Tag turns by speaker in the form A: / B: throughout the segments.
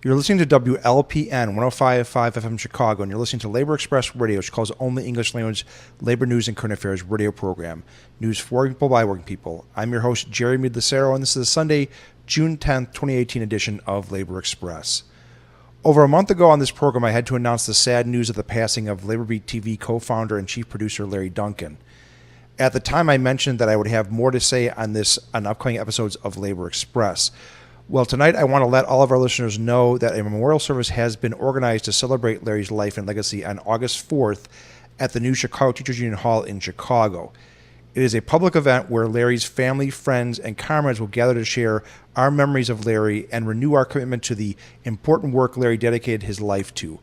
A: You're listening to WLPN 105.5 FM Chicago, and you're listening to Labor Express Radio, Chicago's only English language labor news and current affairs radio program. News for working people by working people. I'm your host, Jerry Mead-Lucero, and this is the Sunday, June 10th, 2018 edition of Labor Express. Over a month ago on this program, I had to announce the sad news of the passing of Labor Beat TV co-founder and chief producer Larry Duncan. At the time, I mentioned that I would have more to say on upcoming episodes of Labor Express. Well, tonight I want to let all of our listeners know that a memorial service has been organized to celebrate Larry's life and legacy on August 4th at the new Chicago Teachers Union Hall in Chicago. It is a public event where Larry's family, friends, and comrades will gather to share our memories of Larry and renew our commitment to the important work Larry dedicated his life to.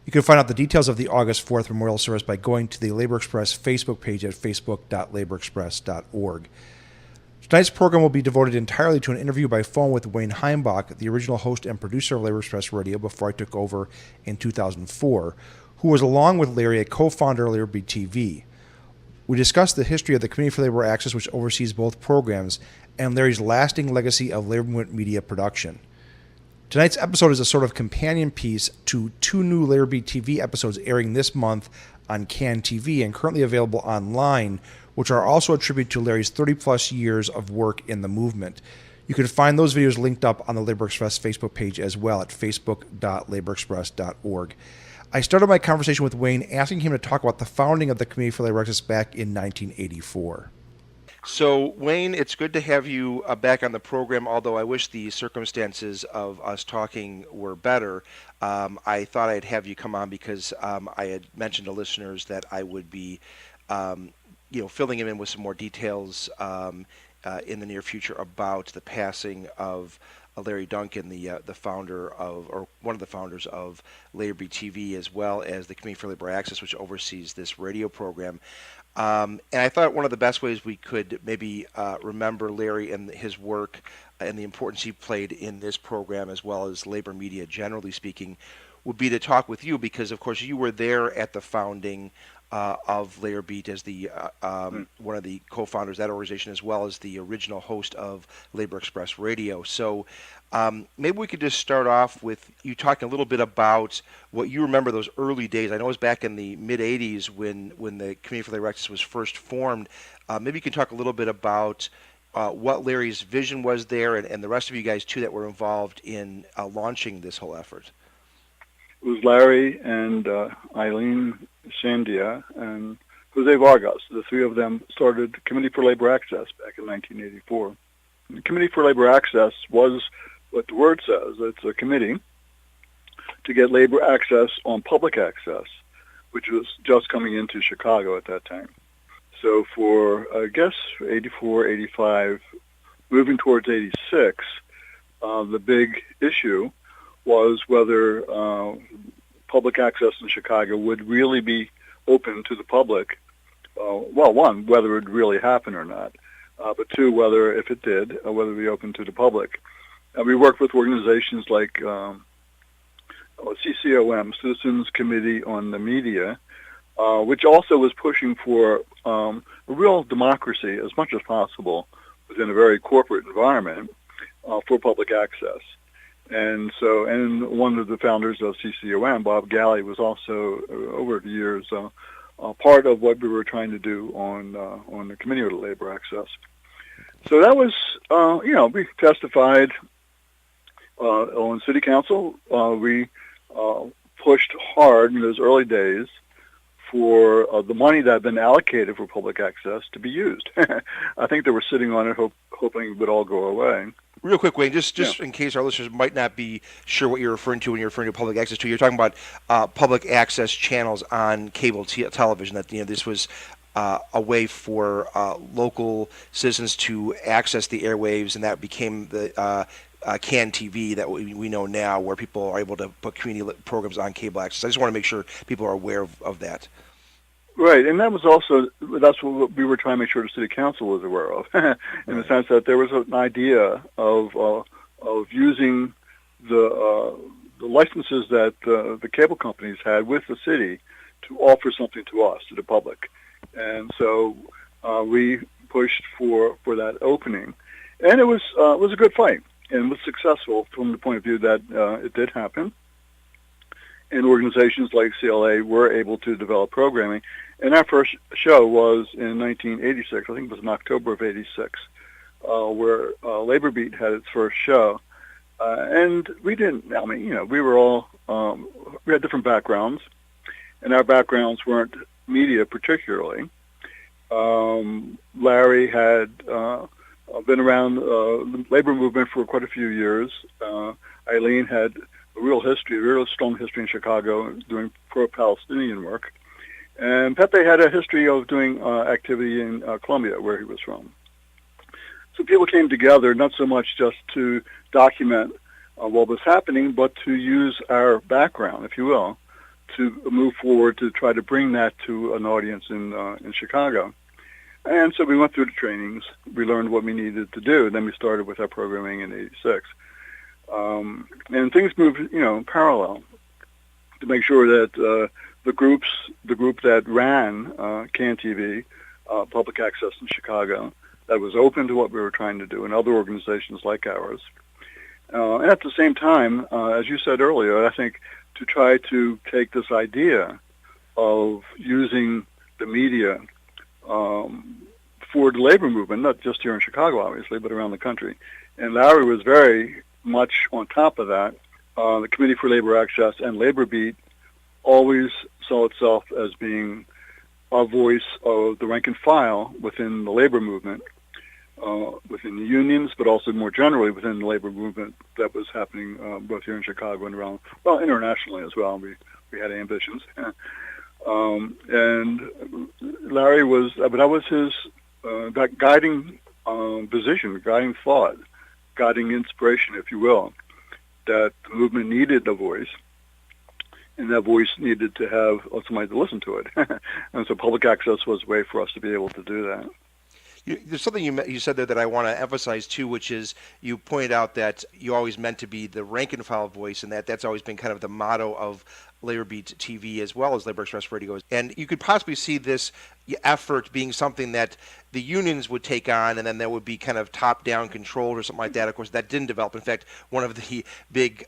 A: You can find out the details of the August 4th memorial service by going to the Labor Express Facebook page at facebook.laborexpress.org. Tonight's program will be devoted entirely to an interview by phone with Wayne Heimbach, the original host and producer of Labor Express Radio before I took over in 2004, who was, along with Larry, a co-founder of Labor Beat TV. We discussed the history of the Committee for Labor Access, which oversees both programs, and Larry's lasting legacy of labor movement media production. Tonight's episode is a sort of companion piece to two new Labor Beat TV episodes airing this month on CAN TV and currently available online, which are also a tribute to Larry's 30-plus years of work in the movement. You can find those videos linked up on the Labor Express Facebook page as well at facebook.laborexpress.org. I started my conversation with Wayne asking him to talk about the founding of the Committee for Labor Access back in 1984.
B: So, Wayne, it's good to have you back on the program, although I wish the circumstances of us talking were better. I thought I'd have you come on because I had mentioned to listeners that I would be filling him in with some more details in the near future about the passing of Larry Duncan, the founder of, or one of the founders of Labor Beat TV, as well as the Committee for Labor Access, which oversees this radio program. And I thought one of the best ways we could maybe remember Larry and his work and the importance he played in this program, as well as labor media generally speaking, would be to talk with you because, of course, you were there at the founding of Labor Beat as the one of the co-founders of that organization, as well as the original host of Labor Express Radio. So maybe we could just start off with you talking a little bit about what you remember those early days. I know it was back in the mid-'80s when the Committee for Labor Access was first formed. Maybe you can talk a little bit about what Larry's vision was there and the rest of you guys, too, that were involved in launching this whole effort.
C: It was Larry and Eileen Shandia and Jose Vargas. The three of them started the Committee for Labor Access back in 1984. And the Committee for Labor Access was what the word says. It's a committee to get labor access on public access, which was just coming into Chicago at that time. So for, I guess, 84, 85, moving towards 86, the big issue was whether public access in Chicago would really be open to the public. Well, one, whether it would really happen or not, but two, whether, if it did, whether it would be open to the public. We worked with organizations like CCOM, Citizens Committee on the Media, which also was pushing for a real democracy as much as possible within a very corporate environment for public access. And so, and one of the founders of CCOM, Bob Galley, was also, over the years, part of what we were trying to do on the Committee for Labor Access. So that was, we testified on City Council. We pushed hard in those early days for the money that had been allocated for public access to be used. I think they were sitting on it hoping it would all go away.
B: Real quick, Wayne, just in case our listeners might not be sure what you're referring to when you're referring to public access to, you're talking about public access channels on cable television. That this was a way for local citizens to access the airwaves, and that became the CAN TV that we know now, where people are able to put community programs on cable access. I just want to make sure people are aware of that.
C: Right, and that's what we were trying to make sure the City Council was aware of, in the sense that there was an idea of using the licenses that the cable companies had with the city to offer something to us, to the public, and so we pushed for that opening, and it was a good fight. and was successful from the point of view that it did happen. And organizations like CLA were able to develop programming. And our first show was in 1986. I think it was in October of 86, where Labor Beat had its first show. And we didn't, I mean, we were all, we had different backgrounds, and our backgrounds weren't media particularly. Larry had been around the labor movement for quite a few years. Eileen had a real strong history in Chicago doing pro-Palestinian work. And Pepe had a history of doing activity in Colombia, where he was from. So people came together not so much just to document what was happening, but to use our background, if you will, to move forward to try to bring that to an audience in Chicago. And so we went through the trainings. We learned what we needed to do. Then we started with our programming in '86. And things moved, parallel to make sure that the group that ran CAN TV, public access in Chicago, that was open to what we were trying to do, and other organizations like ours. And at the same time, as you said earlier, I think to try to take this idea of using the media for the labor movement, not just here in Chicago, obviously, but around the country. And Larry was very much on top of that. The Committee for Labor Access and Labor Beat always saw itself as being a voice of the rank and file within the labor movement, within the unions, but also more generally within the labor movement that was happening both here in Chicago and around, well, internationally as well. We had ambitions. And Larry was, but that was his guiding position, guiding thought, guiding inspiration, if you will, that the movement needed a voice, and that voice needed to have somebody to listen to it. And so public access was a way for us to be able to do that.
B: There's something you said there that I want to emphasize too, which is you pointed out that you always meant to be the rank and file voice, and that's always been kind of the motto of Labor Beat TV as well as Labor Express Radio. And you could possibly see this effort being something that the unions would take on, and then there would be kind of top-down controlled or something like that. Of course, that didn't develop. In fact, one of the big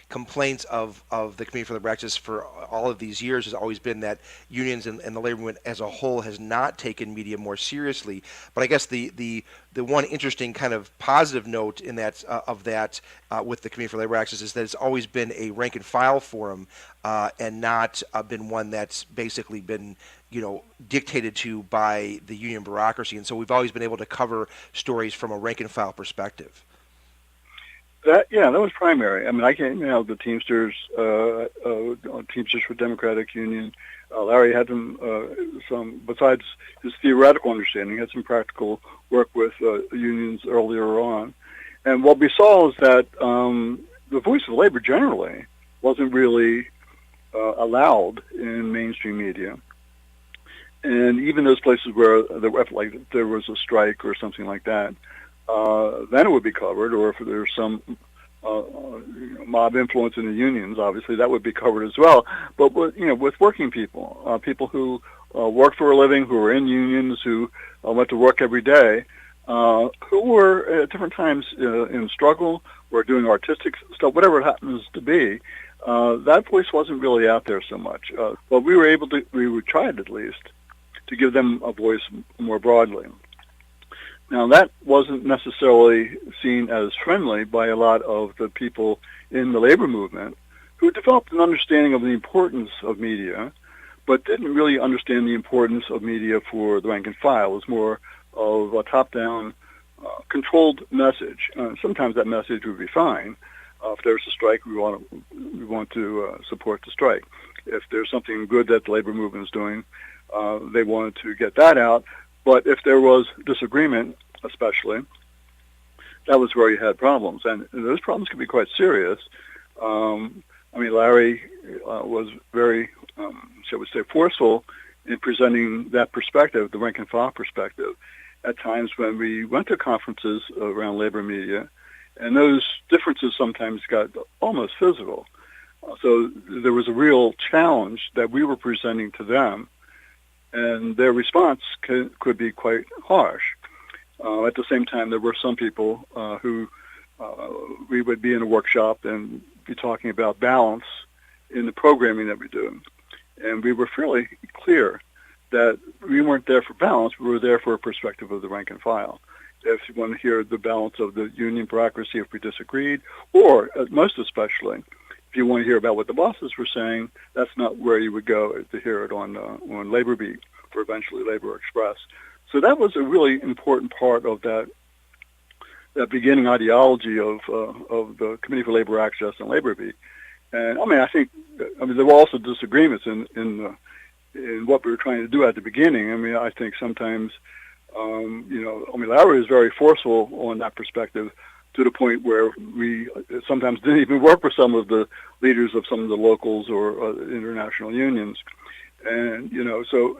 B: complaints of the Committee for Labor Access for all of these years has always been that unions and the labor movement as a whole has not taken media more seriously. But I guess the one interesting kind of positive note in that with the Committee for Labor Access is that it's always been a rank and file forum and not been one that's basically been dictated to by the union bureaucracy. And so we've always been able to cover stories from a rank and file perspective.
C: That was primary. I mean, I came the Teamsters, Teamsters for Democratic Union. Larry had some, besides his theoretical understanding, had some practical work with unions earlier on. And what we saw is that the voice of labor generally wasn't really allowed in mainstream media. And even those places where there was a strike or something like that, then it would be covered. Or if there's some mob influence in the unions, obviously that would be covered as well. But with working people, people who work for a living, who are in unions, who went to work every day, who were at different times in struggle or doing artistic stuff, whatever it happens to be, that voice wasn't really out there so much. But we tried at least to give them a voice more broadly. Now, that wasn't necessarily seen as friendly by a lot of the people in the labor movement who developed an understanding of the importance of media, but didn't really understand the importance of media for the rank and file. It was more of a top-down, controlled message. Sometimes that message would be fine. If there's a strike, we want to support the strike. If there's something good that the labor movement is doing, they wanted to get that out. But if there was disagreement, especially, that was where you had problems. And those problems could be quite serious. Larry was very, shall we say, forceful in presenting that perspective, the rank and file perspective, at times when we went to conferences around labor media, and those differences sometimes got almost physical. So there was a real challenge that we were presenting to them, and their response could be quite harsh. At the same time, there were some people who we would be in a workshop and be talking about balance in the programming that we do. And we were fairly clear that we weren't there for balance, we were there for a perspective of the rank and file. If you want to hear the balance of the union bureaucracy if we disagreed, or most especially, if you want to hear about what the bosses were saying, that's not where you would go to hear it on Labor Beat, or eventually Labor Express. So that was a really important part of that beginning ideology of the Committee for Labor Access and Labor Beat. And I think there were also disagreements in what we were trying to do at the beginning. I think sometimes, Larry was very forceful on that perspective to the point where we sometimes didn't even work with some of the leaders of some of the locals or international unions. And, so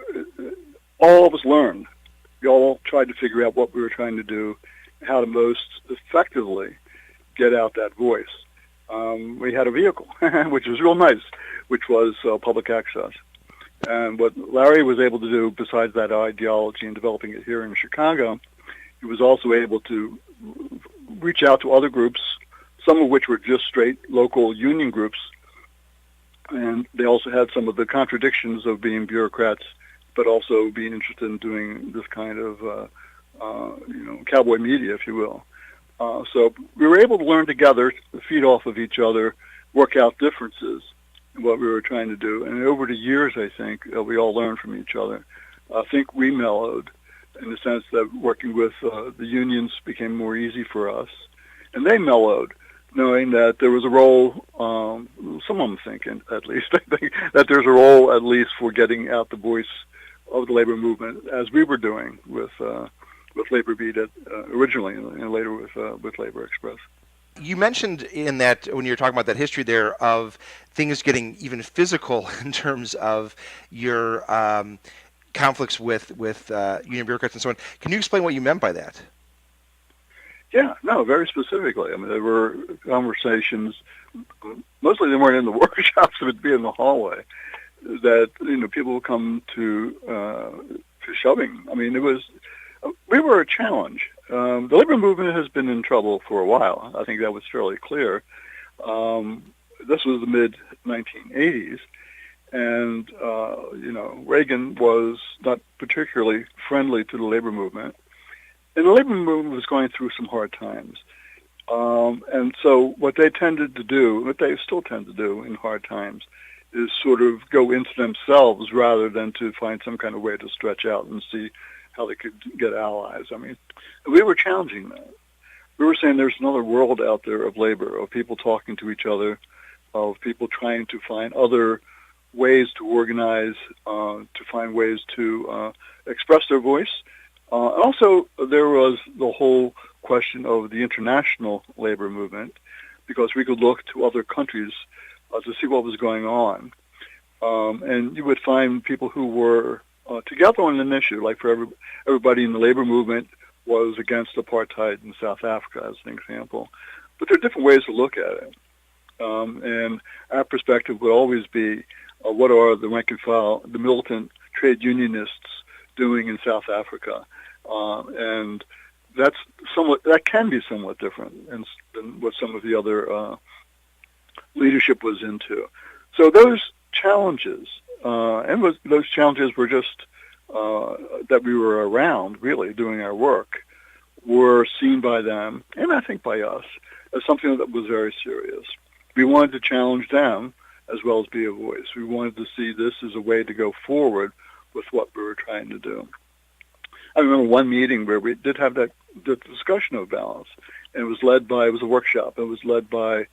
C: all of us learned. We all tried to figure out what we were trying to do, how to most effectively get out that voice. We had a vehicle, which was real nice, which was public access. And what Larry was able to do, besides that ideology and developing it here in Chicago, he was also able to reach out to other groups, some of which were just straight local union groups. And they also had some of the contradictions of being bureaucrats, but also being interested in doing this kind of, cowboy media, if you will. So we were able to learn together, feed off of each other, work out differences in what we were trying to do. And over the years, I think, we all learned from each other. I think we mellowed in the sense that working with the unions became more easy for us. And they mellowed, knowing that there was a role, some of them thinking, at least, I think, that there's a role at least for getting out the voice of the labor movement, as we were doing with Labor Beat originally, and later with Labor Express.
B: You mentioned in that, when you were talking about that history there, of things getting even physical in terms of your conflicts with union bureaucrats and so on. Can you explain what you meant by that?
C: Yeah, no, very specifically. There were conversations, mostly they weren't in the workshops, it would be in the hallway, that, people would come to shoving. We were a challenge. The labor movement has been in trouble for a while. I think that was fairly clear. This was the mid-1980s, and, Reagan was not particularly friendly to the labor movement. And the labor movement was going through some hard times. And so what they tended to do, what they still tend to do in hard times, is sort of go into themselves rather than to find some kind of way to stretch out and see how they could get allies. We were challenging that. We were saying there's another world out there of labor, of people talking to each other, of people trying to find other ways to organize, to find ways to express their voice. Also, there was the whole question of the international labor movement, because we could look to other countries to see what was going on. And you would find people who were together on an issue, like for everybody in the labor movement was against apartheid in South Africa, as an example. But there are different ways to look at it. And our perspective would always be, what are the rank and file, the militant trade unionists doing in South Africa? And that can be somewhat different than what some of the other leadership was into. So those challenges, those challenges were just that we were around, really, doing our work, were seen by them, and I think by us, as something that was very serious. We wanted to challenge them as well as be a voice. We wanted to see this as a way to go forward with what we were trying to do. I remember one meeting where we did have the discussion of balance, and it was a workshop. It was led by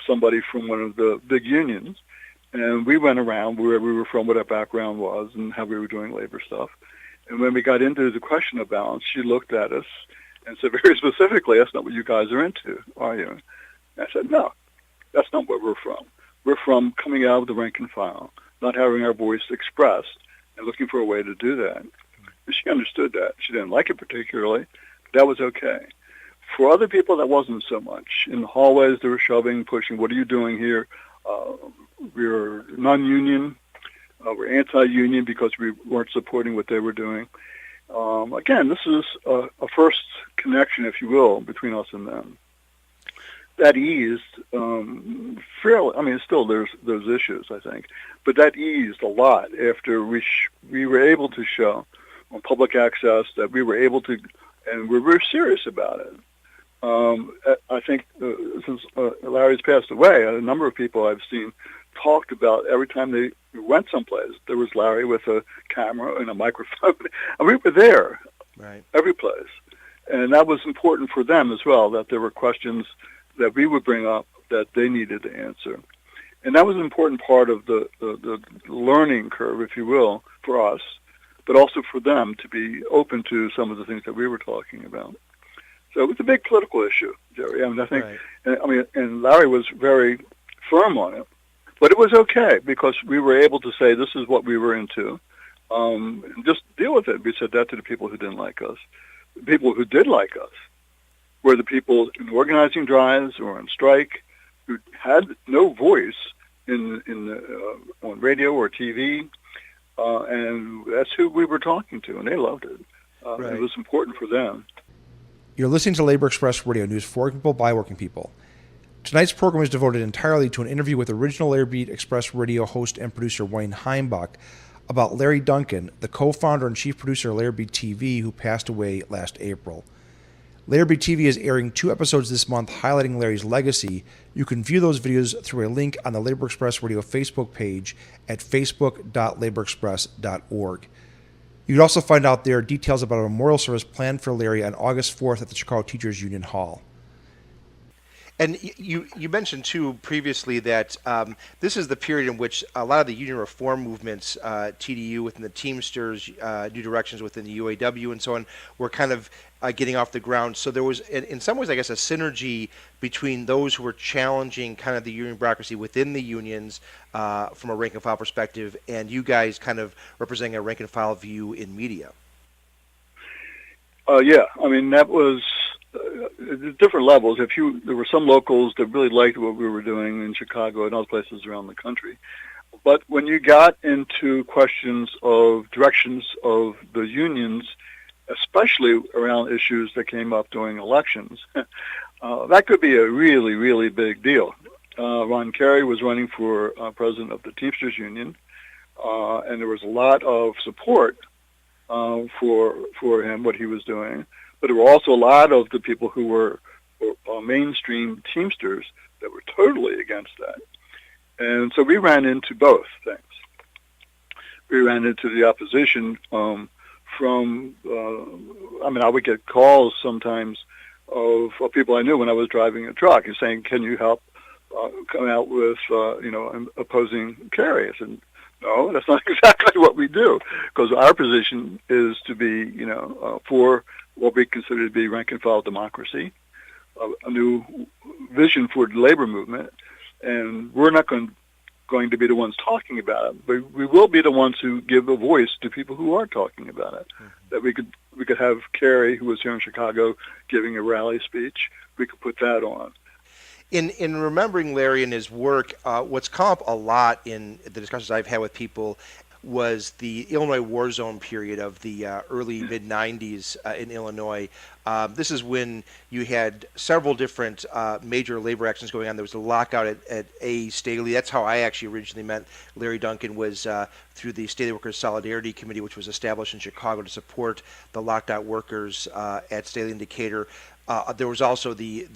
C: somebody from one of the big unions, and we went around wherever we were from, what our background was, and how we were doing labor stuff. And when we got into the question of balance, she looked at us and said very specifically, "That's not what you guys are into, are you?" And I said, "No, that's not where we're from. We're from coming out of the rank and file, not having our voice expressed, and looking for a way to do that." And she understood that. She didn't like it particularly. That was okay. For other people, that wasn't so much. In the hallways, they were shoving, pushing, "What are you doing here?" We're non-union. We're anti-union because we weren't supporting what they were doing. Again, this is a first connection, if you will, between us and them. that eased fairly. I mean, still there's issues, I think, but that eased a lot after we were able to show on public access that we were able to, and we were serious about it. I think since Larry's passed away, a number of people I've seen talked about every time they went someplace, there was Larry with a camera and a microphone, and we were there,
B: right,
C: every place. And that was important for them as well, that there were questions that we would bring up that they needed to answer. And that was an important part of the learning curve, if you will, for us, but also for them to be open to some of the things that we were talking about. So it was a big political issue, Jerry. I mean, I think,
B: right.
C: And Larry was very firm on it. But it was okay because we were able to say this is what we were into, and just deal with it. We said that to the people who didn't like us. The people who did like us were the people in organizing drives or on strike who had no voice on radio or TV, and that's who we were talking to, and they loved it.
B: Right.
C: It was important for them.
A: You're listening to Labor Express Radio, news for working people by working people. Tonight's program is devoted entirely to an interview with original Labor Beat Express Radio host and producer Wayne Heimbach about Larry Duncan, the co-founder and chief producer of Labor Beat TV, who passed away last April. Labor Beat TV is airing 2 episodes this month highlighting Larry's legacy. You can view those videos through a link on the Labor Express Radio Facebook page at facebook.laborexpress.org. You can also find out there details about a memorial service planned for Larry on August 4th at the Chicago Teachers Union Hall.
B: And you mentioned, too, previously that this is the period in which a lot of the union reform movements, TDU within the Teamsters, New Directions within the UAW, and so on, were kind of getting off the ground. So there was, in some ways, I guess, a synergy between those who were challenging kind of the union bureaucracy within the unions from a rank-and-file perspective, and you guys kind of representing a rank-and-file view in media.
C: Yeah, I mean, that was... different levels. There were some locals that really liked what we were doing in Chicago and other places around the country. But when you got into questions of directions of the unions, especially around issues that came up during elections, that could be a really, really big deal. Ron Kerry was running for president of the Teamsters Union, and there was a lot of support for him, what he was doing. But there were also a lot of the people who were mainstream Teamsters that were totally against that. And so we ran into both things. We ran into the opposition I would get calls sometimes of people I knew when I was driving a truck and saying, can you help come out with, opposing Kerry? I said, no, that's not exactly what we do, because our position is to be, for what we consider to be rank-and-file democracy, a new vision for the labor movement, and we're not going to be the ones talking about it, but we will be the ones who give a voice to people who are talking about it. Mm-hmm. That we could have Kerry, who was here in Chicago, giving a rally speech. We could put that on.
B: In remembering Larry and his work, what's come up a lot in the discussions I've had with people was the Illinois war zone period of the early mid-'90s in Illinois. This is when you had several different major labor actions going on. There was a lockout at A. Staley. That's how I actually originally met Larry Duncan, was through the Staley Workers Solidarity Committee, which was established in Chicago to support the locked out workers at Staley and Decatur. There was also the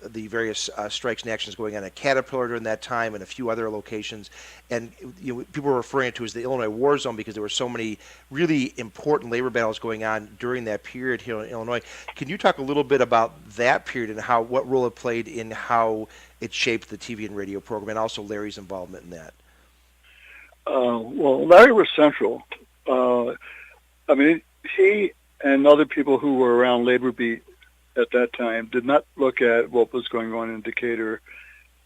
B: various strikes and actions going on at Caterpillar during that time and a few other locations. And people were referring to it as the Illinois war zone because there were so many really important labor battles going on during that period here in Illinois. Can you talk a little bit about that period and what role it played in how it shaped the TV and radio program, and also Larry's involvement in that?
C: Well, Larry was central. He and other people who were around Labor Beat at that time did not look at what was going on in Decatur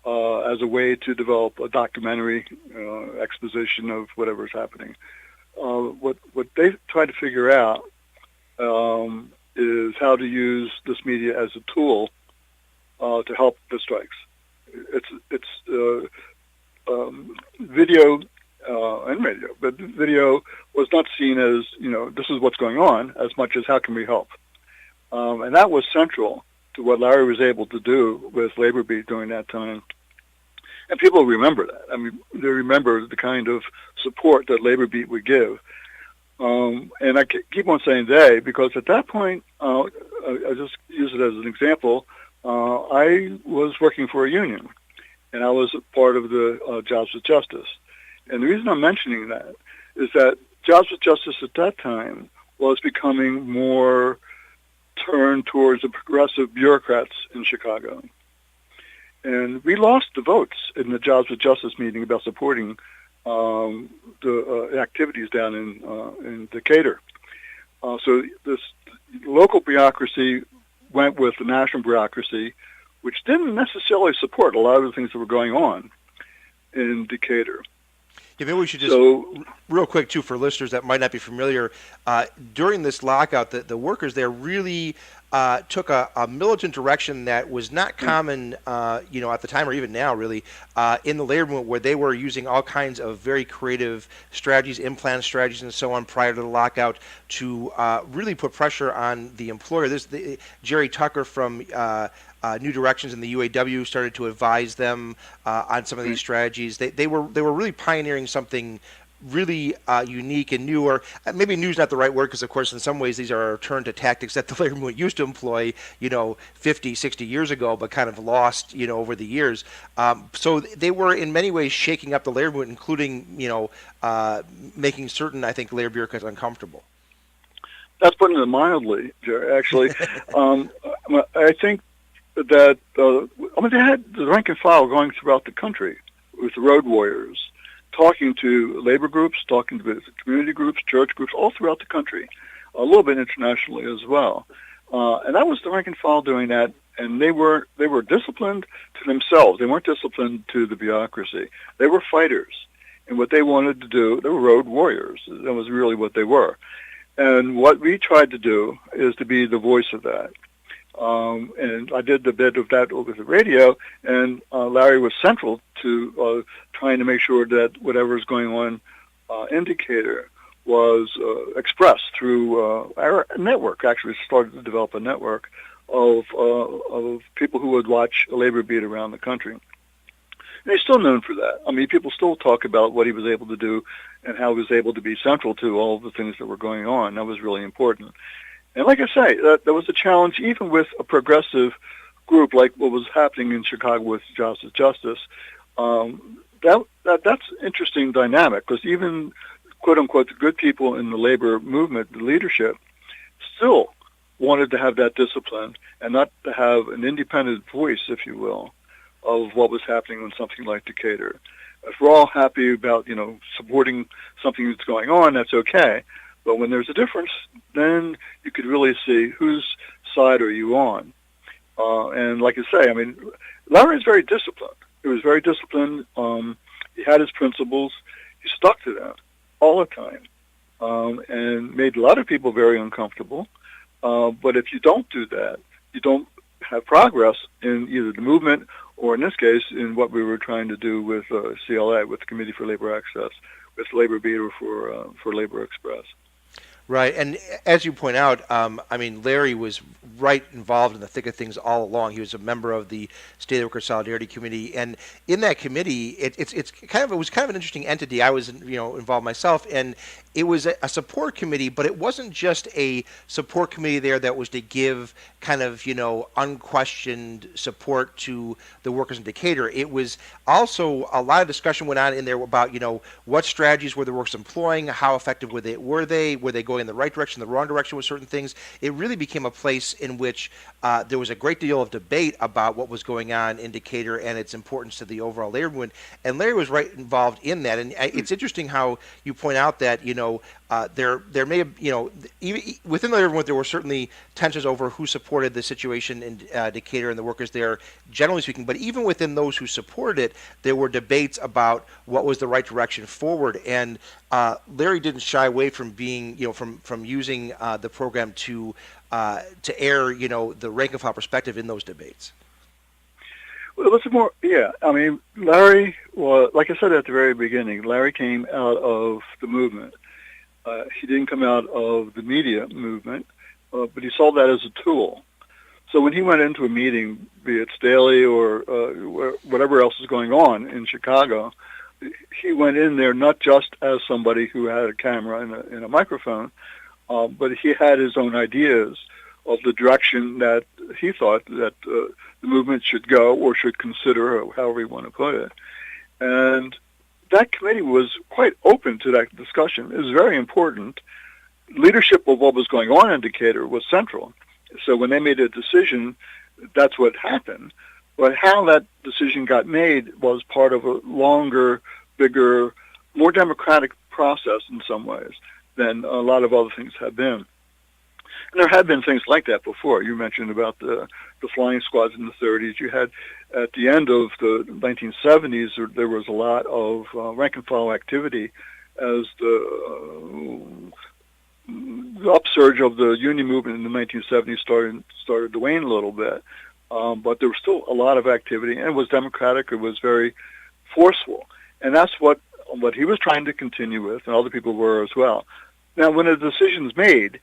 C: as a way to develop a documentary exposition of whatever's happening. What they tried to figure out is how to use this media as a tool to help the strikes. It's video and radio, but video was not seen as, this is what's going on, as much as how can we help. And that was central to what Larry was able to do with Labor Beat during that time. And people remember that. I mean, they remember the kind of support that Labor Beat would give. And I keep on saying they because at that point, I just use it as an example, I was working for a union, and I was a part of the Jobs with Justice. And the reason I'm mentioning that is that Jobs with Justice at that time was becoming more turned towards the progressive bureaucrats in Chicago. And we lost the votes in the Jobs with Justice meeting about supporting the activities down in Decatur. So this local bureaucracy went with the national bureaucracy, which didn't necessarily support a lot of the things that were going on in Decatur.
B: Yeah, maybe we should just, real quick, too, for listeners that might not be familiar, during this lockout, the workers there really took a militant direction that was not common, at the time or even now, really, in the labor movement, where they were using all kinds of very creative strategies, implant strategies, and so on prior to the lockout to really put pressure on the employer. Jerry Tucker from New Directions in the UAW started to advise them on some of these strategies. They were really pioneering something really unique and new, or maybe new is not the right word because, of course, in some ways these are a turn to tactics that the labor movement used to employ, 50, 60 years ago, but kind of lost, over the years. So they were in many ways shaking up the labor movement, including, making certain, I think, labor bureaucrats uncomfortable.
C: That's putting it mildly, Jerry, actually. I think that, they had the rank and file going throughout the country with the road warriors, talking to labor groups, talking to community groups, church groups, all throughout the country, a little bit internationally as well. And that was the rank and file doing that, and they were disciplined to themselves. They weren't disciplined to the bureaucracy. They were fighters, and what they wanted to do, they were road warriors. That was really what they were. And what we tried to do is to be the voice of that. And I did a bit of that over the radio, and Larry was central to trying to make sure that whatever is going on in Decatur was expressed through our network. Actually, started to develop a network of people who would watch Labor Beat around the country. And he's still known for that. I mean, people still talk about what he was able to do and how he was able to be central to all of the things that were going on. That was really important. And like I say, that was a challenge even with a progressive group like what was happening in Chicago with Jobs with Justice. That's interesting dynamic because even, quote unquote, the good people in the labor movement, the leadership, still wanted to have that discipline and not to have an independent voice, if you will, of what was happening in something like Decatur. If we're all happy about, supporting something that's going on, that's okay. But when there's a difference, then you could really see whose side are you on. And like I say, I mean, Larry is very disciplined. He was very disciplined. He had his principles. He stuck to them all the time and made a lot of people very uncomfortable. But if you don't do that, you don't have progress in either the movement or, in this case, in what we were trying to do with CLA, with the Committee for Labor Access, with Labor Beat or for Labor Express.
B: Right, and as you point out, Larry was right involved in the thick of things all along. He was a member of the State Worker Solidarity Committee, and in that committee, it was kind of an interesting entity. I was involved myself, and it was a support committee, but it wasn't just a support committee there that was to give kind of unquestioned support to the workers in Decatur. It was also a lot of discussion went on in there about what strategies were the workers employing, how effective were they going in the right direction, the wrong direction with certain things. It really became a place in which there was a great deal of debate about what was going on in Decatur and its importance to the overall labor movement. And Larry was right involved in that. And it's interesting how you point out that there may have even within the labor movement there were certainly tensions over who supported the situation in Decatur and the workers there, generally speaking. But even within those who supported it, there were debates about what was the right direction forward. And Larry didn't shy away from being, from using the program to air, the rank and file perspective in those debates.
C: Well, listen more. Yeah, I mean, Larry was, like I said at the very beginning, Larry came out of the movement. He didn't come out of the media movement, but he saw that as a tool. So when he went into a meeting, be it Staley or whatever else is going on in Chicago, he went in there not just as somebody who had a camera and a microphone, but he had his own ideas of the direction that he thought that the movement should go or should consider, or however you want to put it. And that committee was quite open to that discussion. It was very important. Leadership of what was going on in Decatur was central. So when they made a decision, that's what happened. But how that decision got made was part of a longer, bigger, more democratic process in some ways than a lot of other things have been. And there have been things like that before. You mentioned about the flying squads in the 30s. You had, at the end of the 1970s, there was a lot of rank-and-file activity as the upsurge of the union movement in the 1970s started to wane a little bit. But there was still a lot of activity, and it was democratic. It was very forceful. And that's what he was trying to continue with, and other people were as well. Now, when a decision's made,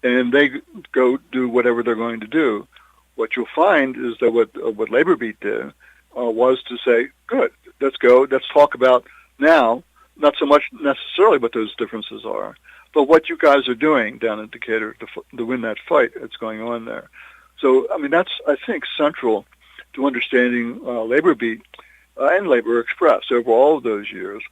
C: and they go do whatever they're going to do, what you'll find is that what Labor Beat did was to say, good, let's go, let's talk about now, not so much necessarily what those differences are, but what you guys are doing down in Decatur to win that fight that's going on there. So, I mean, that's, I think, central to understanding Labor Beat and Labor Express over all of those years,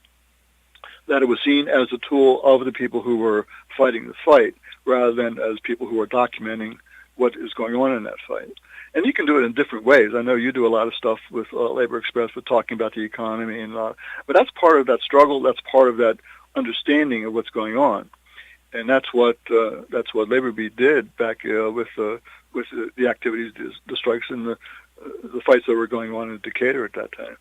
C: that it was seen as a tool of the people who were fighting the fight rather than as people who are documenting what is going on in that fight. And you can do it in different ways. I know you do a lot of stuff with Labor Express with talking about the economy, but that's part of that struggle. That's part of that understanding of what's going on, and that's what Labor Beat did back with the activities, the strikes, and the fights that were going on in Decatur at that time.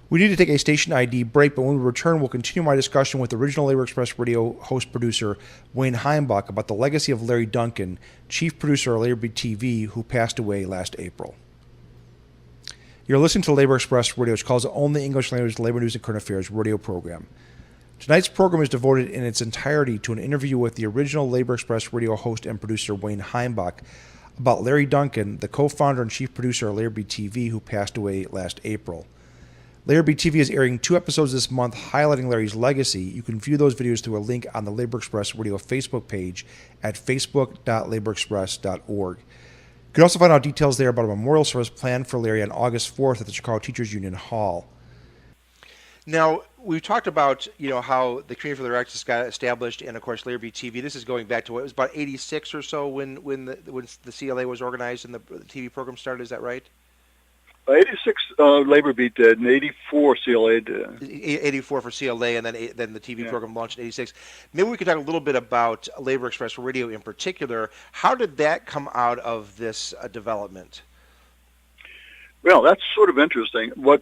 A: We need to take a station ID break, but when we return, we'll continue my discussion with original Labor Express Radio host-producer Wayne Heimbach about the legacy of Larry Duncan, chief producer of Labor Beat TV, who passed away last April. You're listening to Labor Express Radio, which calls the only English language labor news and current affairs radio program. Tonight's program is devoted in its entirety to an interview with the original Labor Express Radio host and producer Wayne Heimbach about Larry Duncan, the co-founder and chief producer of Labor Beat TV, who passed away last April. Labor Beat TV is airing 2 episodes this month highlighting Larry's legacy. You can view those videos through a link on the Labor Express Radio Facebook page at facebook.laborexpress.org. You can also find out details there about a memorial service planned for Larry on August 4th at the Chicago Teachers Union Hall.
B: Now, we've talked about, how the Community for the Access got established, and of course Labor Beat TV. This is going back to what it was about 86 or so when the CLA was organized and the TV program started. Is that right?
C: 86 Labor Beat did, and 84 CLA did.
B: 84 for CLA, and then the TV program launched in 86. Maybe we could talk a little bit about Labor Express Radio in particular. How did that come out of this development?
C: Well, that's sort of interesting. One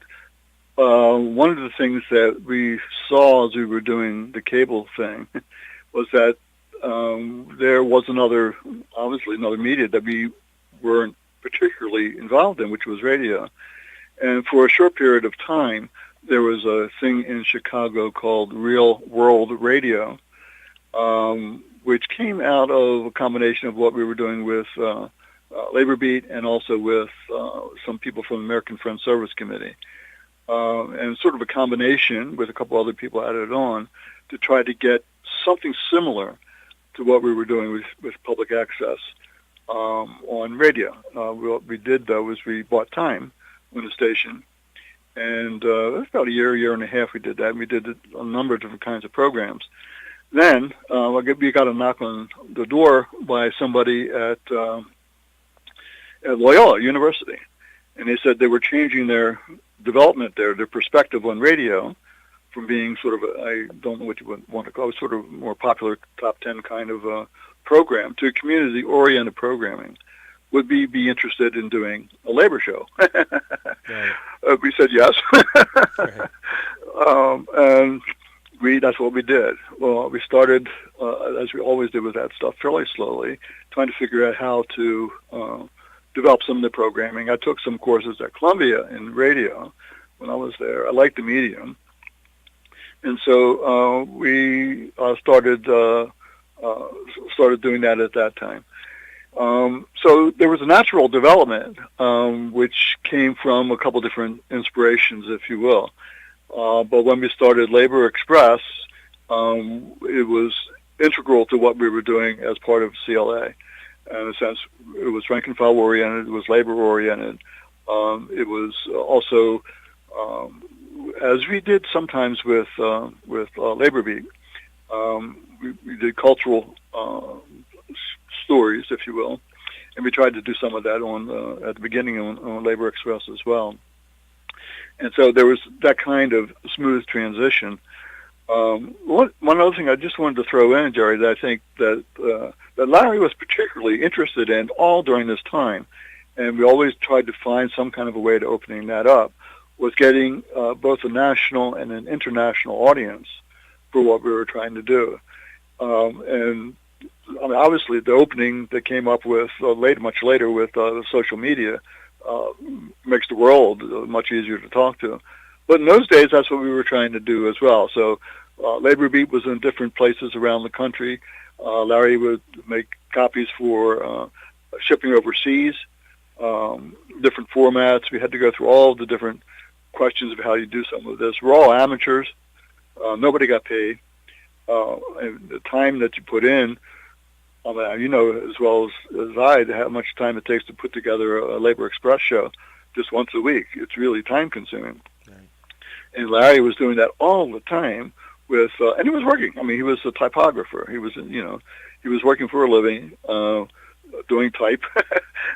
C: of the things that we saw as we were doing the cable thing was that there was another media that we weren't particularly involved in, which was radio. And for a short period of time, there was a thing in Chicago called Real World Radio, which came out of a combination of what we were doing with Labor Beat and also with some people from the American Friends Service Committee. And sort of a combination with a couple other people added on to try to get something similar to what we were doing with public access on radio. What we did, though, was we bought time on the station. And it was about a year and a half we did that. And we did a number of different kinds of programs. Then we got a knock on the door by somebody at Loyola University. And they said they were changing their development there, their perspective on radio from being sort of, I don't know what you would want to call it, sort of more popular top 10 kind of program to community-oriented programming. Would we be interested in doing a labor show? Right. We said yes. Right. And that's what we did. Well, we started, as we always did with that stuff, fairly slowly, trying to figure out how to develop some of the programming. I took some courses at Columbia in radio when I was there. I liked the medium. And so we started doing that at that time. So there was a natural development, which came from a couple different inspirations, if you will. But when we started Labor Express, it was integral to what we were doing as part of CLA. In a sense, it was rank and file oriented, it was labor oriented. It was also, as we did sometimes with Labor Beat, we did cultural stories, if you will, and we tried to do some of that at the beginning on Labor Express as well. And so there was that kind of smooth transition. One other thing I just wanted to throw in, Jerry, that I think that Larry was particularly interested in all during this time, and we always tried to find some kind of a way to opening that up, was getting both a national and an international audience for what we were trying to do. And I mean, obviously, the opening that came up with much later with social media makes the world much easier to talk to. But in those days, that's what we were trying to do as well. So Labor Beat was in different places around the country. Larry would make copies for shipping overseas, different formats. We had to go through all the different questions of how you do some of this. We're all amateurs. Nobody got paid. And the time that you put in, I mean, you know as well as I how much time it takes to put together a Labor Express show just once a week. It's really time consuming. Right. And Larry was doing that all the time with, and he was working. I mean, he was a typographer. He was, he was working for a living, doing type,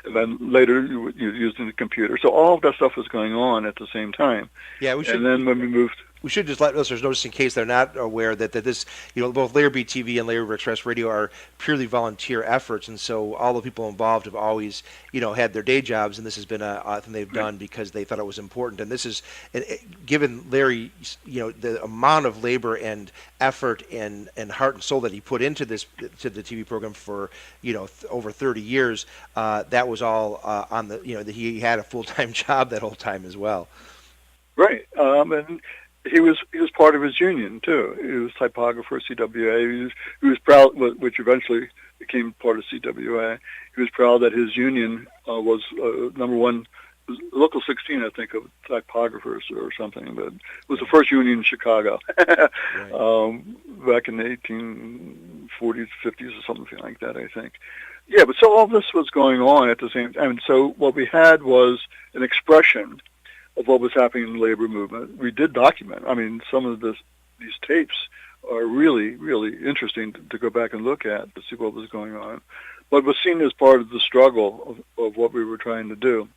C: and then later using the computer. So all of that stuff was going on at the same time.
B: Yeah,
C: and then when we moved.
B: We should just let listeners notice, in case they're not aware, that this, both Labor Beat TV and Labor Express Radio are purely volunteer efforts, and so all the people involved have always, had their day jobs, and this has been a thing they've done because they thought it was important. And this is, given Larry, the amount of labor and effort and heart and soul that he put into the TV program for, over 30 years, that was all on the, that he had a full-time job that whole time as well.
C: Right, and he was part of his union too. He was typographer, CWA. He was proud, which eventually became part of CWA. He was proud that his union was number one, local 16, I think, of typographers or something. But it was the first union in Chicago back in the 1840s, 50s, or something like that, I think. Yeah, but so all this was going on at the same time. And so what we had was an expression of what was happening in the labor movement. We did document. I mean, some of these tapes are really, really interesting to go back and look at to see what was going on. But was seen as part of the struggle of what we were trying to do.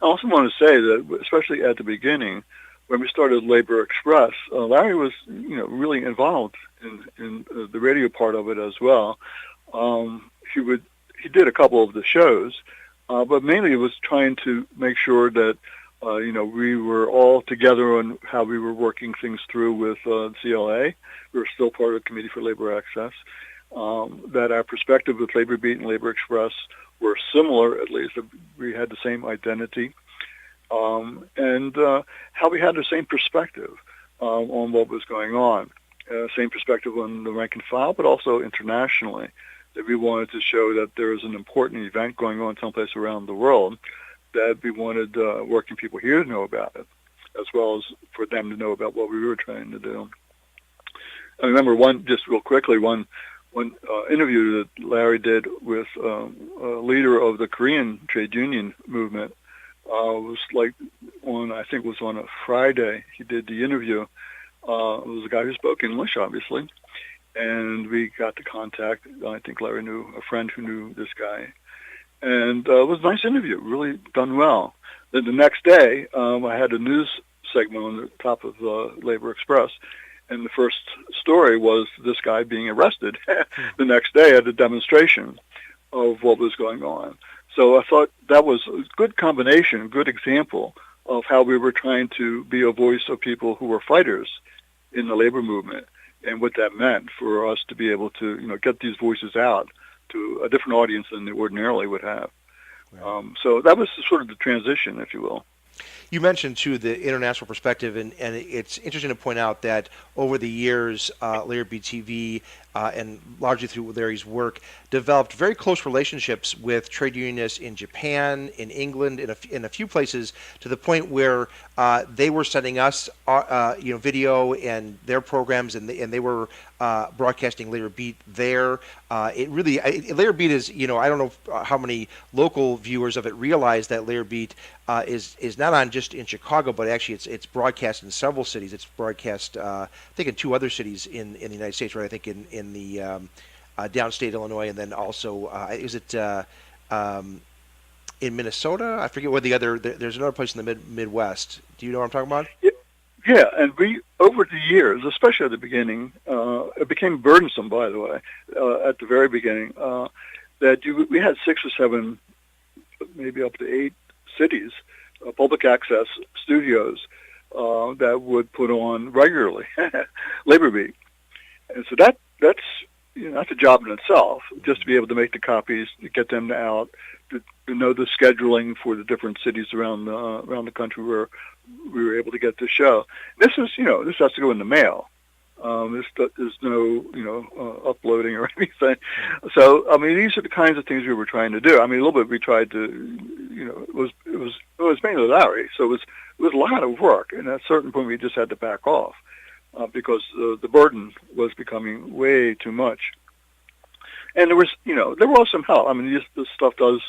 C: I also want to say that, especially at the beginning, when we started Labor Express, Larry was, really involved in the radio part of it as well. He did a couple of the shows, but mainly it was trying to make sure that we were all together on how we were working things through with CLA. We were still part of the Committee for Labor Access. That our perspective with Labor Beat and Labor Express were similar, at least. We had the same identity. And how we had the same perspective on what was going on. Same perspective on the rank and file, but also internationally. That we wanted to show that there is an important event going on someplace around the world, that we wanted working people here to know about it, as well as for them to know about what we were trying to do. I remember one interview that Larry did with a leader of the Korean trade union movement. Was like I think it was on a Friday. He did the interview. It was a guy who spoke English, obviously, and we got the contact. I think Larry knew a friend who knew this guy. And it was a nice interview, really done well. Then the next day, I had a news segment on the top of Labor Express, and the first story was this guy being arrested the next day at a demonstration of what was going on. So I thought that was a good combination, a good example of how we were trying to be a voice of people who were fighters in the labor movement, and what that meant for us to be able to, get these voices out to a different audience than they ordinarily would have. Right. So that was sort of the transition, if you will.
B: You mentioned too the international perspective, and it's interesting to point out that over the years, Larry Beat TV and largely through Larry's work, developed very close relationships with trade unionists in Japan, in England, in a few places, to the point where they were sending us video and their programs, and they were broadcasting Larry Beat there. Larry Beat is, I don't know how many local viewers of it realize that Larry Beat is not on just in Chicago, but actually it's broadcast in several cities. It's broadcast, I think, in two other cities in the United States, right? I think in the downstate Illinois, and then also in Minnesota? I forget where the other. There's another place in the Midwest. Do you know what I'm talking about?
C: Yeah, and we, over the years, especially at the beginning, it became burdensome, by the way, at the very beginning, that we had 6 or 7, maybe up to 8 cities, public access studios that would put on regularly Labor Beat. And so that's a job in itself, just to be able to make the copies, to get them out, to know the scheduling for the different cities around the country where we were able to get the show. This has to go in the mail. There's no, uploading or anything. So, I mean, these are the kinds of things we were trying to do. I mean, a little bit we tried to, it was mainly Larry, so it was a lot of work, and at a certain point we just had to back off because the burden was becoming way too much. And there was some help. I mean, this stuff does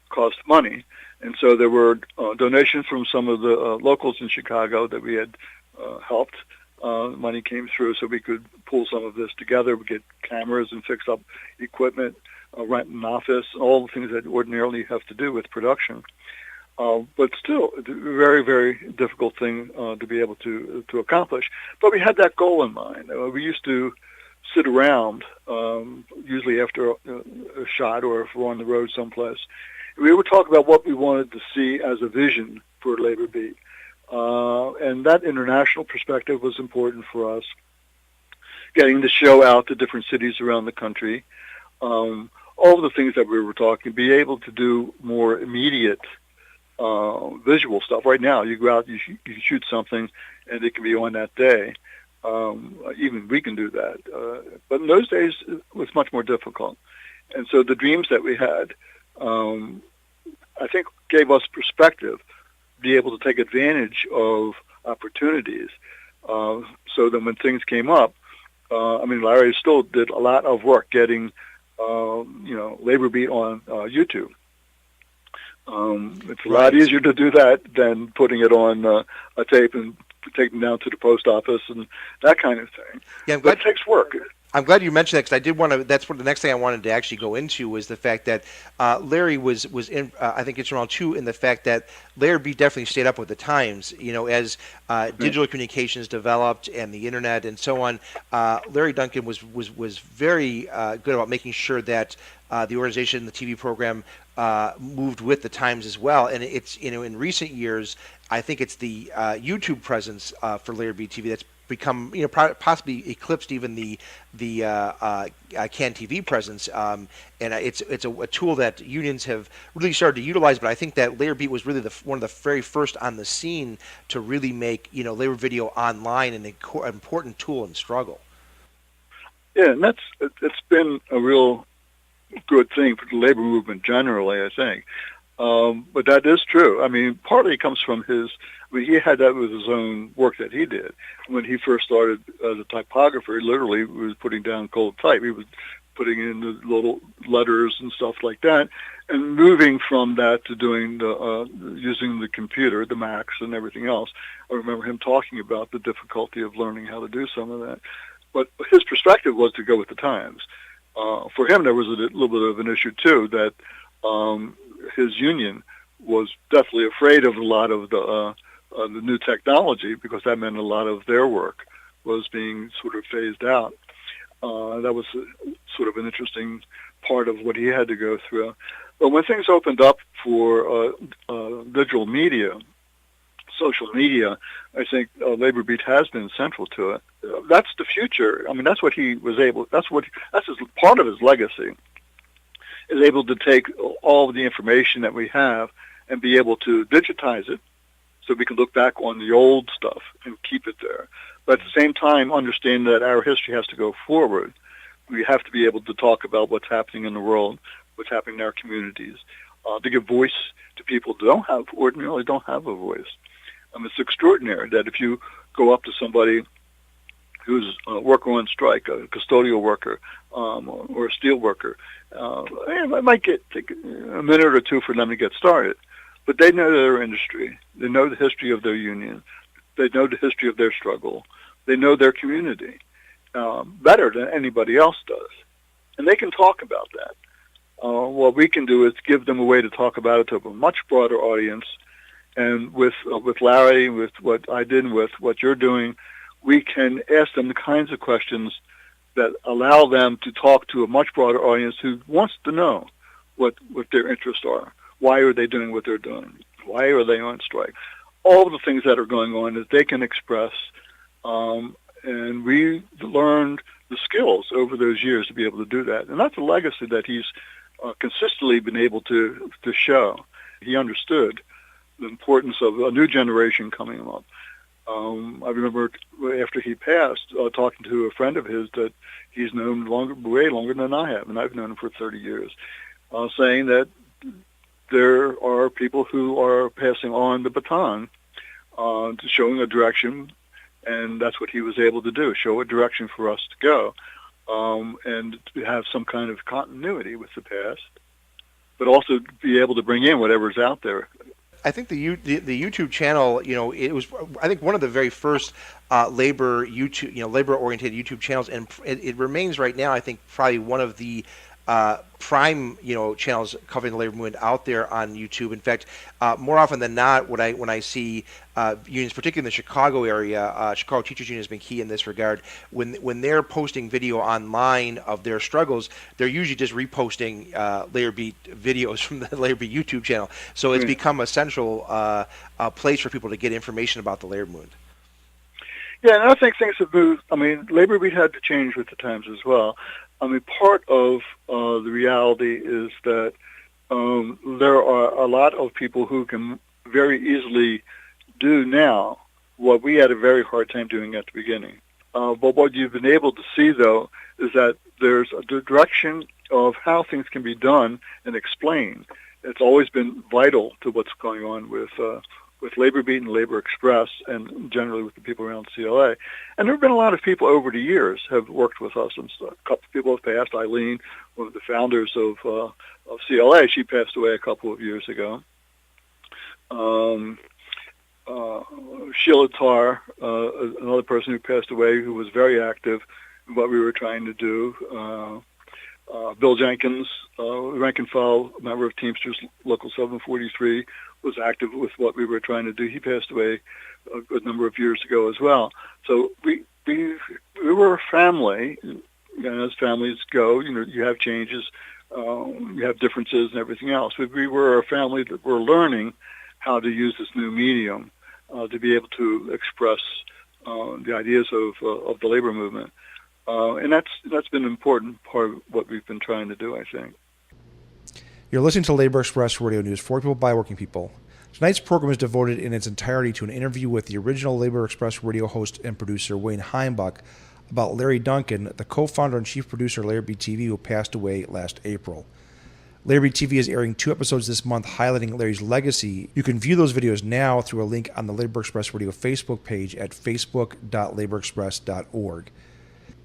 C: cost money, and so there were donations from some of the locals in Chicago that we had helped. Money came through so we could pull some of this together. We get cameras and fix up equipment, rent an office, all the things that ordinarily have to do with production. But still, a very, very difficult thing to be able to accomplish. But we had that goal in mind. We used to sit around, usually after a shot or if we're on the road someplace. We would talk about what we wanted to see as a vision for Labor Beat. And that international perspective was important for us, getting the show out to different cities around the country. All the things that we were talking, be able to do more immediate visual stuff. Right now, you go out, you shoot something, and it can be on that day. Even we can do that. But in those days, it was much more difficult. And so the dreams that we had, I think, gave us perspective, be able to take advantage of opportunities. So that when things came up, Larry still did a lot of work getting, Labor Beat on YouTube. It's a lot easier to do that than putting it on a tape and taking it down to the post office and that kind of thing. Yeah, but it takes work.
B: I'm glad you mentioned that because I did want to. That's what the next thing I wanted to actually go into was the fact that Larry was in. I think it's around too in the fact that Larry B definitely stayed up with the times. As digital communications developed and the internet and so on. Larry Duncan was very good about making sure that the organization, the TV program, moved with the times as well. And it's in recent years, I think it's the YouTube presence for Larry B TV that's become possibly eclipsed even the CAN TV presence, and it's a tool that unions have really started to utilize. But I think that Labor Beat was really one of the very first on the scene to really make labor video online an important tool and struggle.
C: Yeah, and it's been a real good thing for the labor movement generally, I think. But that is true. I mean, partly it comes from he had that with his own work that he did. When he first started as a typographer, he literally was putting down cold type. He was putting in the little letters and stuff like that, and moving from that to doing using the computer, the Macs and everything else. I remember him talking about the difficulty of learning how to do some of that. But his perspective was to go with the times. For him, there was a little bit of an issue, too, that his union was definitely afraid of a lot of the new technology because that meant a lot of their work was being sort of phased out. That was sort of an interesting part of what he had to go through. But when things opened up for digital media, social media, I think Labor Beat has been central to it. That's the future. I mean, that's what he was able. That's part of his legacy. Is able to take all of the information that we have and be able to digitize it so we can look back on the old stuff and keep it there. But at the same time, understand that our history has to go forward. We have to be able to talk about what's happening in the world, what's happening in our communities, to give voice to people who ordinarily don't have a voice. It's extraordinary that if you go up to somebody who's a worker on strike, a custodial worker, or a steel worker, it might take a minute or two for them to get started. But they know their industry. They know the history of their union. They know the history of their struggle. They know their community better than anybody else does. And they can talk about that. What we can do is give them a way to talk about it to a much broader audience. And with Larry, with what I did, with what you're doing, we can ask them the kinds of questions that allow them to talk to a much broader audience who wants to know what their interests are. Why are they doing what they're doing? Why are they on strike? All the things that are going on that they can express. And we learned the skills over those years to be able to do that. And that's a legacy that he's consistently been able to show. He understood the importance of a new generation coming up. I remember after he passed, talking to a friend of his that he's known way longer than I have, and I've known him for 30 years, saying that there are people who are passing on the baton to showing a direction, and that's what he was able to do, show a direction for us to go, and to have some kind of continuity with the past, but also be able to bring in whatever's out there.
B: I think the YouTube channel, it was, I think, one of the very first labor-oriented YouTube channels, and it remains right now, I think, probably one of the prime, channels covering the labor movement out there on YouTube. In fact, more often than not, when I see unions, particularly in the Chicago area, Chicago Teachers Union has been key in this regard. When they're posting video online of their struggles, they're usually just reposting Labor Beat videos from the Labor Beat YouTube channel. So it's become a central place for people to get information about the labor movement.
C: Yeah, and I think things have moved. Labor Beat had to change with the times as well. Part of the reality is that there are a lot of people who can very easily do now what we had a very hard time doing at the beginning. But what you've been able to see, though, is that there's a direction of how things can be done and explained. It's always been vital to what's going on with Labor Beat and Labor Express, and generally with the people around CLA. And there have been a lot of people over the years have worked with us, and a couple of people have passed. Eileen, one of the founders of CLA, she passed away a couple of years ago. Sheila Tarr, another person who passed away, who was very active in what we were trying to do. Bill Jenkins, rank and file member of Teamsters Local 743, was active with what we were trying to do. He passed away a good number of years ago as well. So we were a family, and as families go, you have changes, you have differences and everything else. But we were a family that were learning how to use this new medium to be able to express the ideas of the labor movement. And that's been an important part of what we've been trying to do, I think.
A: You're listening to Labor Express Radio News for people by working people. Tonight's program is devoted in its entirety to an interview with the original Labor Express radio host and producer Wayne Heimbach about Larry Duncan, the co-founder and chief producer of Labor Beat TV, who passed away last April. Labor Beat TV is airing 2 episodes this month highlighting Larry's legacy. You can view those videos now through a link on the Labor Express Radio Facebook page at facebook.laborexpress.org.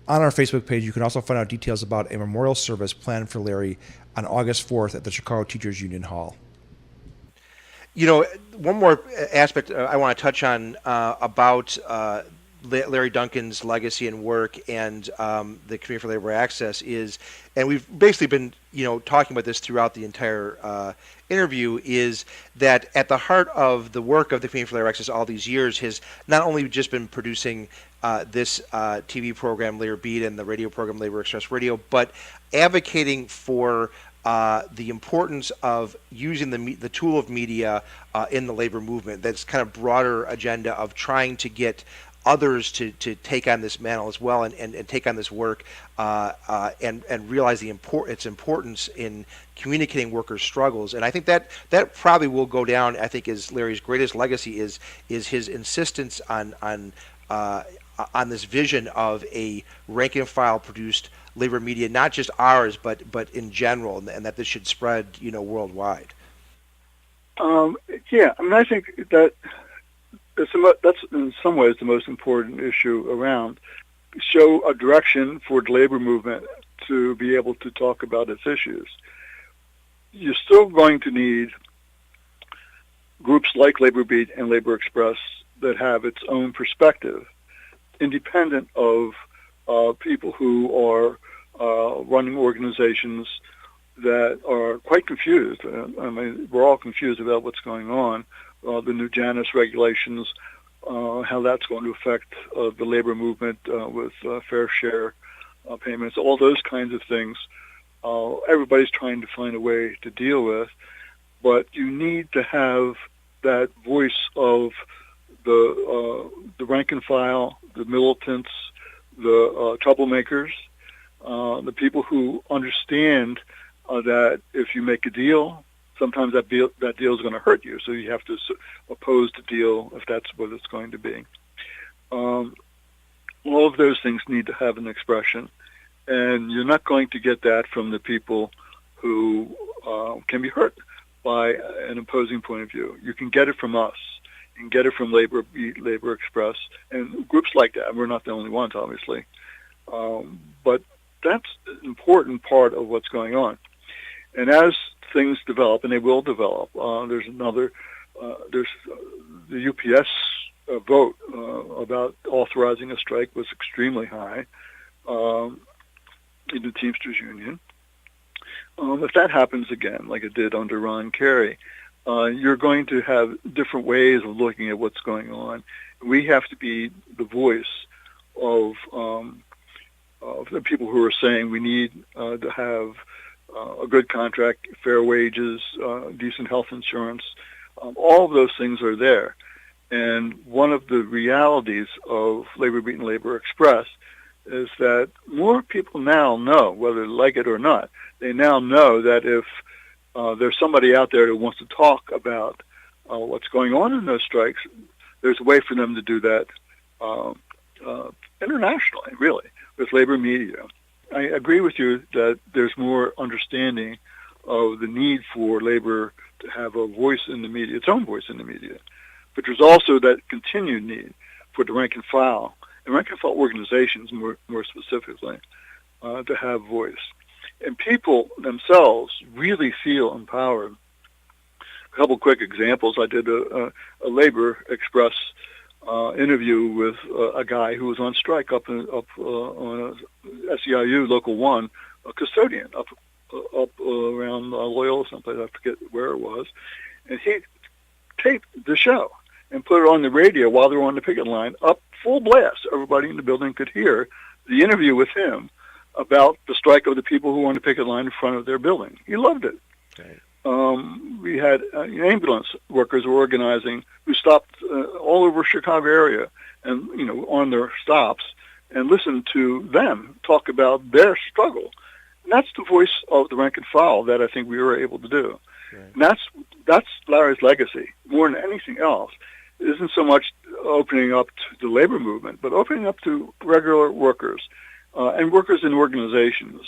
A: On our Facebook page, you can also find out details about a memorial service planned for Larry on August 4th at the Chicago Teachers Union Hall.
B: One more aspect I want to touch on about Larry Duncan's legacy and work and the Committee for Labor Access is, and we've basically been, talking about this throughout the entire interview, is that at the heart of the work of the Committee for Labor Access all these years has not only just been producing this TV program, Labor Beat, and the radio program, Labor Express Radio, but advocating for the importance of using the tool of media in the labor movement. That's kind of broader agenda of trying to get others to take on this mantle as well, and take on this work, and realize its importance in communicating workers' struggles. And I think that probably will go down, I think, as Larry's greatest legacy is his insistence on this vision of a rank and file produced labor media, not just ours, but in general, and that this should spread, worldwide.
C: Yeah, I mean, I think that that's in some ways the most important issue around. Show a direction for the labor movement to be able to talk about its issues. You're still going to need groups like Labor Beat and Labor Express that have its own perspective, independent of people who are running organizations that are quite confused. I mean, we're all confused about what's going on. The new Janus regulations, how that's going to affect the labor movement with fair share payments, all those kinds of things. Everybody's trying to find a way to deal with, but you need to have that voice of the rank and file, the militants, the troublemakers, the people who understand that if you make a deal, sometimes that deal is going to hurt you, so you have to oppose the deal if that's what it's going to be. All of those things need to have an expression, and you're not going to get that from the people who can be hurt by an opposing point of view. You can get it from us. You can get it from Labor Express, and groups like that. We're not the only ones, obviously. But that's an important part of what's going on. And as things develop, and they will develop, there's the UPS vote about authorizing a strike was extremely high in the Teamsters Union. If that happens again, like it did under Ron Kerry, you're going to have different ways of looking at what's going on. We have to be the voice of the people who are saying we need to have a good contract, fair wages, decent health insurance. All of those things are there. And one of the realities of Labor Beat and Labor Express is that more people now know, whether they like it or not, they now know that if there's somebody out there who wants to talk about what's going on in those strikes, there's a way for them to do that internationally, really, with labor media. I agree with you that there's more understanding of the need for labor to have a voice in the media, its own voice in the media. But there's also that continued need for the rank and file organizations, more specifically, to have voice. And people themselves really feel empowered. A couple quick examples. I did a Labor Express interview with a guy who was on strike up on a SEIU Local 1, a custodian up around Loyola someplace, I forget where it was. And he taped the show and put it on the radio while they were on the picket line, up full blast. Everybody in the building could hear the interview with him about the strike of the people who were on the picket line in front of their building. He loved it.
B: Okay.
C: We had ambulance workers organizing who stopped all over Chicago area and, on their stops and listened to them talk about their struggle. And that's the voice of the rank and file that I think we were able to do.
B: Right.
C: And that's Larry's legacy more than anything else. It isn't so much opening up to the labor movement, but opening up to regular workers and workers in organizations.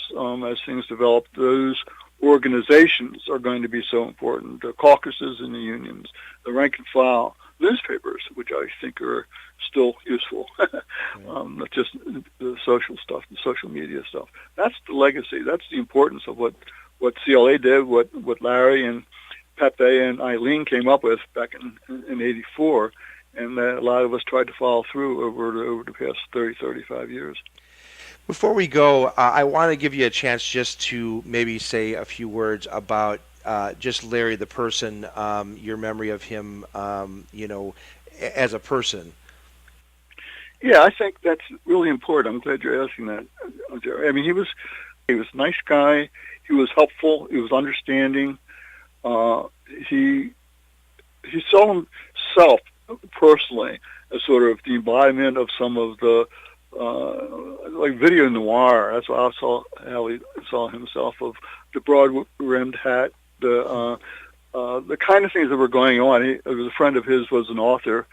C: As things develop, those organizations are going to be so important. The caucuses in the unions, the rank and file, newspapers, which I think are still useful, not just the social stuff, the social media stuff. That's the legacy. That's the importance of what CLA did, what Larry and Pepe and Eileen came up with back in 84, and that a lot of us tried to follow through over the past 30, 35 years.
B: Before we go, I want to give you a chance just to maybe say a few words about just Larry the person, your memory of him, as a person.
C: Yeah, I think that's really important. I'm glad you're asking that, Jerry. I mean, he was a nice guy. He was helpful. He was understanding. He saw himself personally as sort of the embodiment of some of the like video noir. That's how I saw how he saw himself, of the broad-rimmed hat, the kind of things that were going on. He was a friend of his, was an author,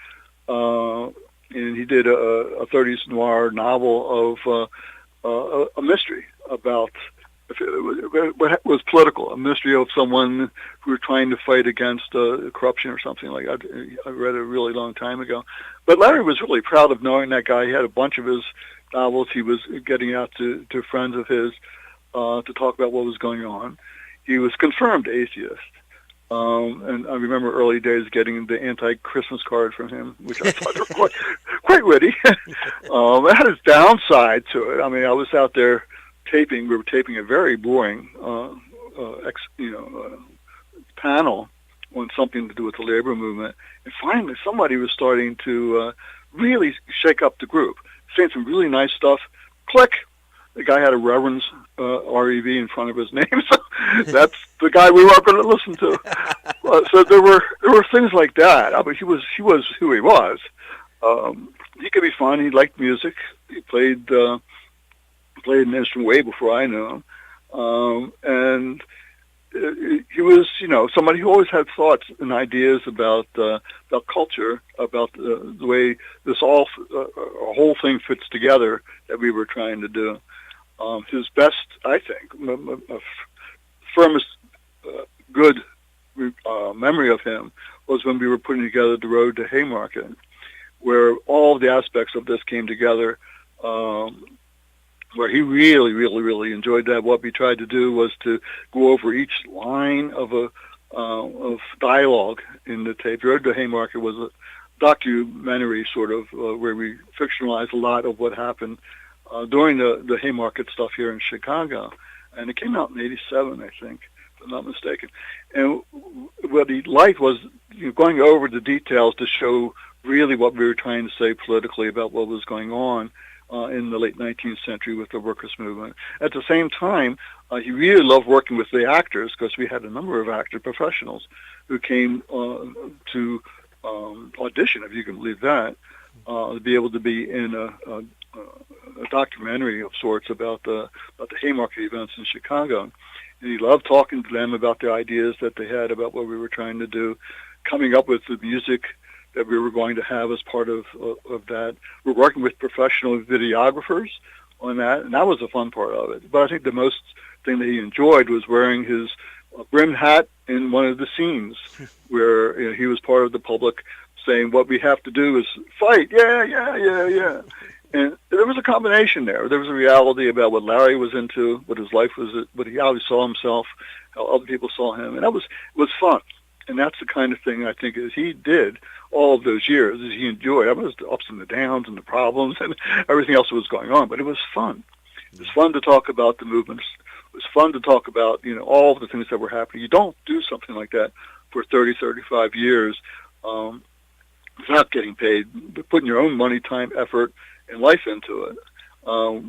C: and he did a 30s noir novel of a mystery about what was political, a mystery of someone who was trying to fight against corruption or something like that. I read it a really long time ago. But Larry was really proud of knowing that guy. He had a bunch of his novels he was getting out to friends of his to talk about what was going on. He was confirmed atheist. And I remember early days getting the anti-Christmas card from him, which I thought was quite witty. It had its downside to it. I mean, I was out there taping. We were taping a very boring, panel on something to do with the labor movement. And finally, somebody was starting to really shake up the group, saying some really nice stuff. Click. The guy had a Reverend's R-E-V in front of his name, so that's the guy we were going to listen to. So there were things like that. I mean, he was who he was. He could be fun. He liked music. He played an instrument way before I knew him, and he was, somebody who always had thoughts and ideas about culture, about the way this whole thing fits together that we were trying to do. His best, I think, firmest good memory of him was when we were putting together The Road to Haymarket, where all the aspects of this came together, where he really, really, really enjoyed that. What we tried to do was to go over each line of dialogue in the tape. The Road to Haymarket was a documentary sort of where we fictionalized a lot of what happened during the Haymarket stuff here in Chicago. And it came out in 87, I think, if I'm not mistaken. And what he liked was going over the details to show really what we were trying to say politically about what was going on in the late 19th century with the workers' movement. At the same time, he really loved working with the actors, because we had a number of actor professionals who came to audition, if you can believe that, to be able to be in a documentary of sorts about the Haymarket events in Chicago. And he loved talking to them about the ideas that they had about what we were trying to do, coming up with the music that we were going to have as part of that. We're working with professional videographers on that, and that was a fun part of it. But I think the most thing that he enjoyed was wearing his brimmed hat in one of the scenes where he was part of the public saying, what we have to do is fight, yeah. And there was a combination there. There was a reality about what Larry was into, what his life was, how he saw himself, how other people saw him, and it was fun. And that's the kind of thing I think is he did all of those years, is he enjoyed. I mean, it was the ups and the downs and the problems and everything else that was going on, but it was fun. It was fun to talk about the movements. It was fun to talk about, all of the things that were happening. You don't do something like that for 30, 35 years without getting paid, but putting your own money, time, effort, and life into it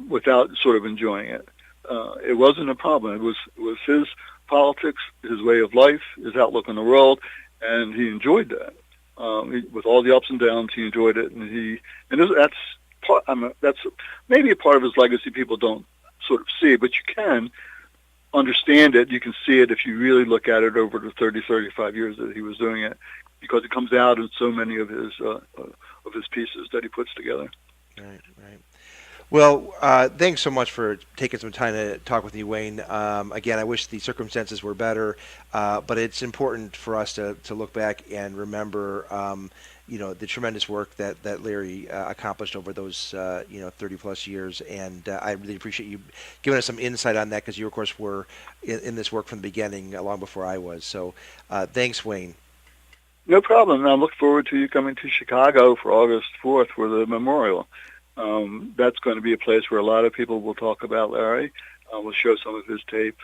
C: without sort of enjoying it. It wasn't a problem. It was his politics, his way of life, his outlook on the world, and he enjoyed that. With all the ups and downs, he enjoyed it, that's maybe a part of his legacy people don't sort of see, but you can understand it. You can see it if you really look at it over the 30, 35 years that he was doing it, because it comes out in so many of his pieces that he puts together.
B: Right. Well, thanks so much for taking some time to talk with you, Wayne. Again, I wish the circumstances were better, but it's important for us to look back and remember, the tremendous work that Larry accomplished over those 30 plus years. And I really appreciate you giving us some insight on that, because you, of course, were in this work from the beginning, long before I was. So thanks, Wayne.
C: No problem. I look forward to you coming to Chicago for August 4th for the memorial. That's going to be a place where a lot of people will talk about Larry. We'll show some of his tapes.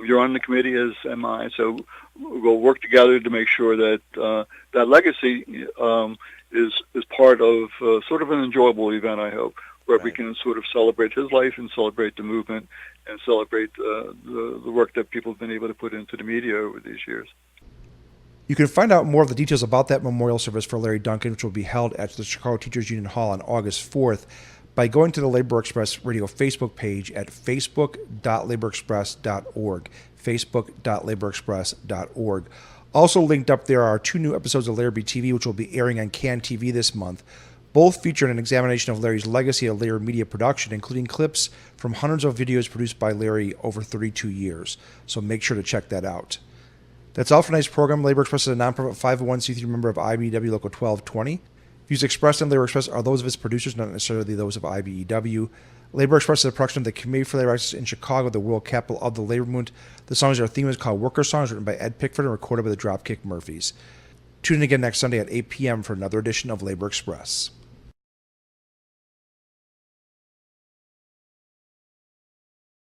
C: You're on the committee, as am I, so we'll work together to make sure that that legacy is part of sort of an enjoyable event, I hope, where we can sort of celebrate his life and celebrate the movement and celebrate the work that people have been able to put into the media over these years.
A: You can find out more of the details about that memorial service for Larry Duncan, which will be held at the Chicago Teachers Union Hall on August 4th, by going to the Labor Express Radio Facebook page at facebook.laborexpress.org, facebook.laborexpress.org. Also linked up there are 2 new episodes of Larry TV, which will be airing on CAN TV this month. Both feature an examination of Larry's legacy of Larry Media production, including clips from hundreds of videos produced by Larry over 32 years. So make sure to check that out. That's all for tonight's program. Labor Express is a nonprofit 501c3 member of IBEW Local 1220. Views expressed on Labor Express are those of its producers, not necessarily those of IBEW. Labor Express is a production of the Committee for Labor Access in Chicago, the world capital of the labor movement. The songs our theme is called Worker Songs, written by Ed Pickford and recorded by the Dropkick Murphys. Tune in again next Sunday at 8 p.m. for another edition of Labor Express.